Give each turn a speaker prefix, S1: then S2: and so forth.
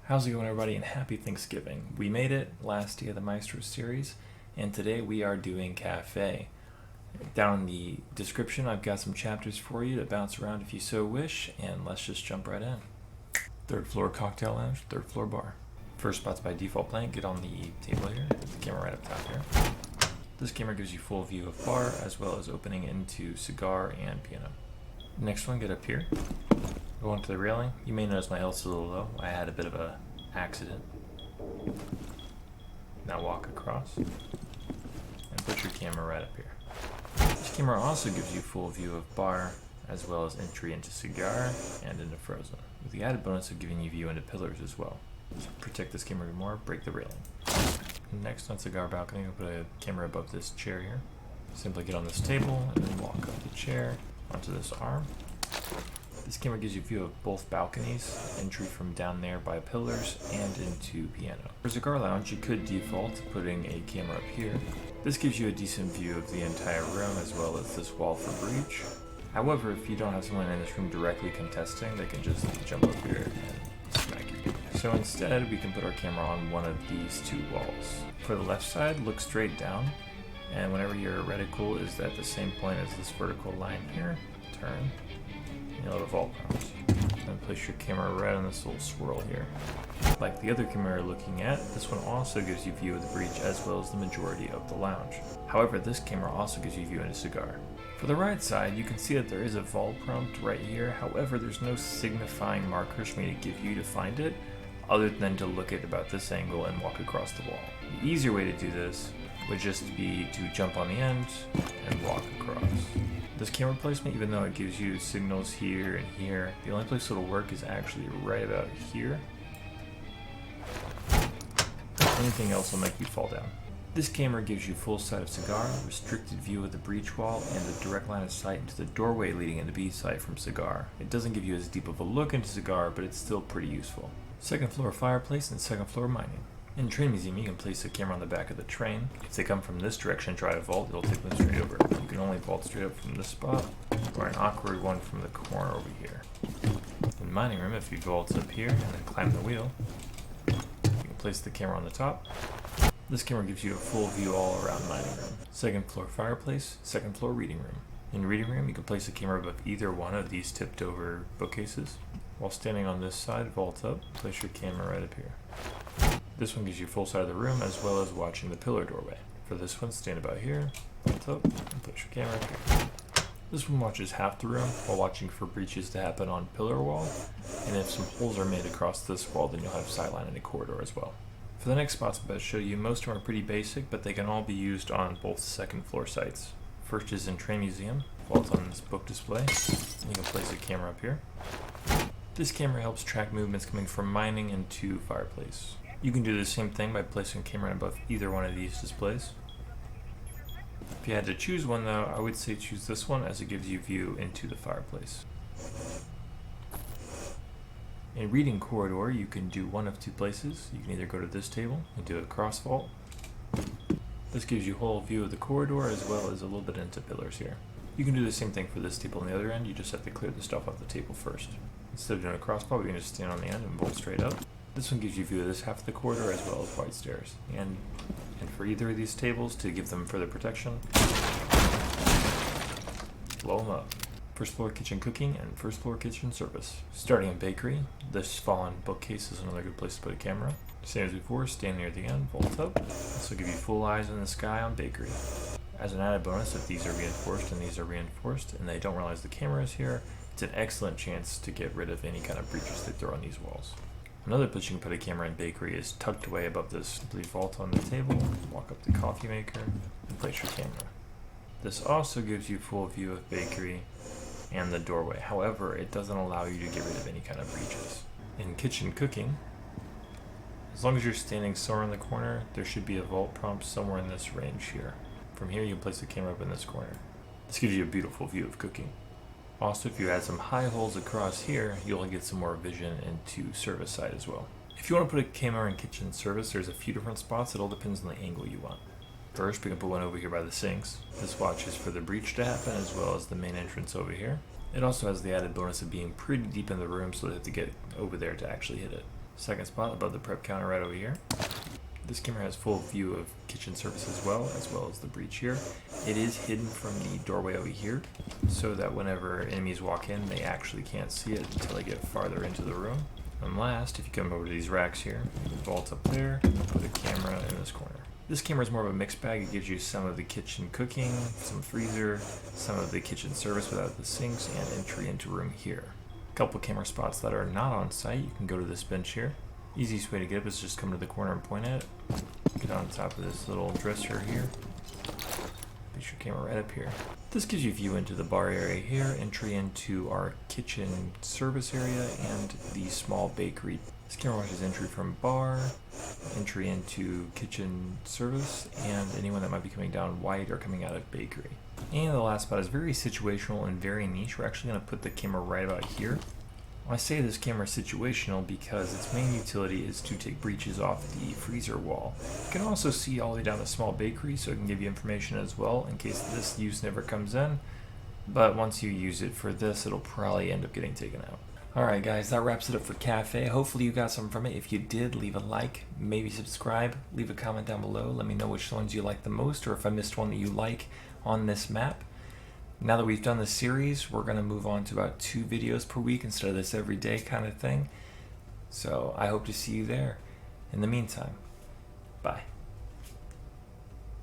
S1: How's it going, everybody, and happy Thanksgiving. We made it last day of the Maestro series, and today we are doing Kafe. Down in the description, I've got some chapters for you to bounce around if you so wish, and let's just jump right in. Third floor cocktail lounge, third floor bar. First spot's by default blank. Get on the table here, the camera right up top here. This camera gives you full view of bar, as well as opening into cigar and piano. Next one, get up here. Go onto the railing. You may notice my health's a little low. I had a bit of a accident. Now walk across and put your camera right up here. This camera also gives you full view of bar, as well as entry into cigar and into frozen, with the added bonus of giving you view into pillars as well. To protect this camera even more, break the railing. Next, on cigar balcony, we'll put a camera above this chair here. Simply get on this table and then walk up the chair onto this arm. This camera gives you a view of both balconies, entry from down there by pillars and into piano. For cigar lounge, you could default to putting a camera up here. This gives you a decent view of the entire room as well as this wall for breach. However, if you don't have someone in this room directly contesting, they can just jump up here and smack you. So instead, we can put our camera on one of these two walls. For the left side, look straight down, and whenever your reticle is at the same point as this vertical line here, turn. You'll have vault prompts. And place your camera right on this little swirl here. Like the other camera you're looking at, this one also gives you view of the breach as well as the majority of the lounge. However, this camera also gives you view into cigar. For the right side, you can see that there is a vault prompt right here. However, there's no signifying markers for me to give you to find it, other than to look at about this angle and walk across the wall. The easier way to do this would just be to jump on the end and walk across. This camera placement, even though it gives you signals here and here, the only place it'll work is actually right about here. Anything else will make you fall down. This camera gives you full sight of cigar, restricted view of the breach wall, and a direct line of sight into the doorway leading into B site from cigar. It doesn't give you as deep of a look into cigar, but it's still pretty useful. Second floor fireplace and second floor mining. In Train Museum, you can place a camera on the back of the train. If they come from this direction and try to vault, it'll take them straight over. You can only vault straight up from this spot, or an awkward one from the corner over here. In Mining Room, if you vault up here and then climb the wheel, you can place the camera on the top. This camera gives you a full view all around Mining Room. Second floor fireplace, second floor reading room. In Reading Room, you can place a camera above either one of these tipped over bookcases. While standing on this side, vault up, place your camera right up here. This one gives you full sight of the room as well as watching the pillar doorway. For this one, stand about here, vault up, and put your camera up here. This one watches half the room while watching for breaches to happen on pillar wall, and if some holes are made across this wall, then you'll have sightline in a corridor as well. For the next spots I'm about to show you, most of them are pretty basic, but they can all be used on both second floor sites. First is in Train Museum, vault on this book display, and you can place a camera up here. This camera helps track movements coming from mining into fireplace. You can do the same thing by placing a camera above either one of these displays. If you had to choose one though, I would say choose this one as it gives you view into the fireplace. In Reading Corridor, you can do one of two places. You can either go to this table and do a cross vault. This gives you whole view of the corridor as well as a little bit into pillars here. You can do the same thing for this table on the other end, you just have to clear the stuff off the table first. Instead of doing a cross vault, you can just stand on the end and vault straight up. This one gives you view of this half of the corridor as well as wide stairs. And for either of these tables, to give them further protection, blow them up. First floor kitchen cooking and first floor kitchen service. Starting in bakery, this fallen bookcase is another good place to put a camera. Same as before, stand near the end, vault up. This will give you full eyes in the sky on bakery. As an added bonus, if these are reinforced and these are reinforced and they don't realize the camera is here, it's an excellent chance to get rid of any kind of breaches they throw on these walls. Another place you can put a camera in bakery is tucked away above this. Simply vault on the table, walk up to the coffee maker, and place your camera. This also gives you full view of bakery and the doorway. However, it doesn't allow you to get rid of any kind of breaches. In kitchen cooking, as long as you're standing somewhere in the corner, there should be a vault prompt somewhere in this range here. From here, you can place the camera up in this corner. This gives you a beautiful view of cooking. Also, if you add some high holes across here, you'll get some more vision into service side as well. If you want to put a camera in kitchen service, there's a few different spots. It all depends on the angle you want. First, we can put one over here by the sinks. This watches for the breach to happen as well as the main entrance over here. It also has the added bonus of being pretty deep in the room, so they have to get over there to actually hit it. Second spot above the prep counter right over here. This camera has full view of kitchen service as well as the breach here. It is hidden from the doorway over here, so that whenever enemies walk in, they actually can't see it until they get farther into the room. And last, if you come over to these racks here, the vault up there, put a camera in this corner. This camera is more of a mixed bag. It gives you some of the kitchen cooking, some freezer, some of the kitchen service without the sinks, and entry into room here. A couple camera spots that are not on site, you can go to this bench here. Easiest way to get up is just come to the corner and point at it. Get on top of this little dresser here. Place your camera right up here. This gives you a view into the bar area here, entry into our kitchen service area, and the small bakery. This camera watches entry from bar, entry into kitchen service, and anyone that might be coming down white or coming out of bakery. And the last spot is very situational and very niche. We're actually going to put the camera right about here. I say this camera is situational because its main utility is to take breaches off the freezer wall. You can also see all the way down the small bakery, so it can give you information as well in case this use never comes in. But once you use it for this, it'll probably end up getting taken out. Alright guys, that wraps it up for Kafe. Hopefully you got something from it. If you did, leave a like, maybe subscribe, leave a comment down below. Let me know which ones you like the most or if I missed one that you like on this map. Now that we've done the series, we're going to move on to about 2 videos per week instead of this everyday kind of thing. So I hope to see you there. In the meantime, bye.